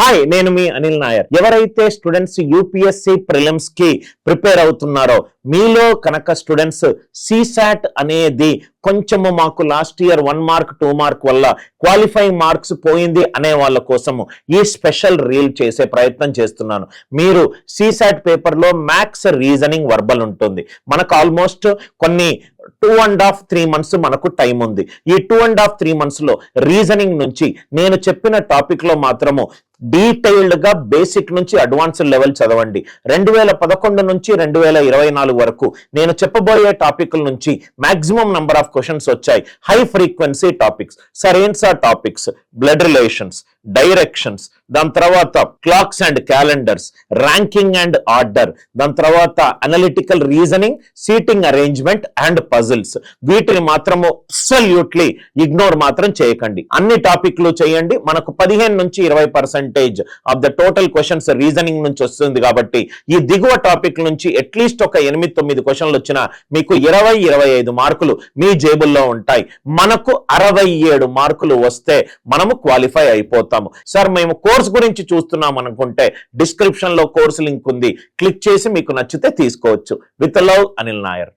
Hi, నేను మీ అనిల్ నాయర్. ఎవరైతే students UPSC prelims కి ప్రిపేర్ అవుతున్నారో, మీలో కనుక స్టూడెంట్స్ సిసాట్ అనేది కొంచెము మాకు లాస్ట్ ఇయర్ 1 మార్క్ 2 మార్క్ వల్ల క్వాలిఫైయింగ్ మార్క్స్ పోయింది అనే వాళ్ళ కోసము ఈ స్పెషల్ రీల్ చేసే ప్రయత్నం చేస్తున్నాను. మీరు సిసాట్ పేపర్ లో మ్యాథ్స్, రీజనింగ్, వర్బల్ ఉంటుంది. మనకు ఆల్మోస్ట్ కొన్ని 2.5-3 months మనకు టైం ఉంది. ఈ 2.5-3 months లో రీజనింగ్ నుంచి నేను చెప్పిన టాపిక్ లో మాత్రము డీటెయిల్డ్ గా బేసిక్ నుంచి అడ్వాన్స్డ్ లెవెల్ చదవండి. 2011 నుంచి 2024 వరకు నేను చెప్పబోయే టాపిక్ల నుంచి మాక్సిమం నంబర్ ఆఫ్ క్వశ్చన్స్ వచ్చాయి. హై ఫ్రీక్వెన్సీ టాపిక్స్, సరెన్సా టాపిక్స్, బ్లడ్ రిలేషన్స్, డైరెక్షన్స్, దాని తర్వాత clocks and calendars, ranking and order, దాని తర్వాత analytical reasoning, seating arrangement and puzzles. వీటిని మాత్రము అబ్సల్యూట్లీ ఇగ్నోర్ మాత్రం చేయకండి. అన్ని టాపిక్లు చేయండి. మనకు 15 నుంచి 20% of the total questions reasoning నుంచి వస్తుంది. కాబట్టి ఈ దిగువ టాపిక్ నుంచి అట్లీస్ట్ ఒక 8-9 క్వశ్చన్లు వచ్చినా మీకు 20-25 మార్కులు మీ జేబుల్లో ఉంటాయి. మనకు 67 మార్కులు వస్తే మనము క్వాలిఫై అయిపోతాము. సార్, మేము కోర్స్ గురించి చూస్తున్నాం అనుకుంటే డిస్క్రిప్షన్ లో కోర్స్ లింక్ ఉంది, క్లిక్ చేసి మీకు నచ్చితే తీసుకోవచ్చు. With love, Anil Nair.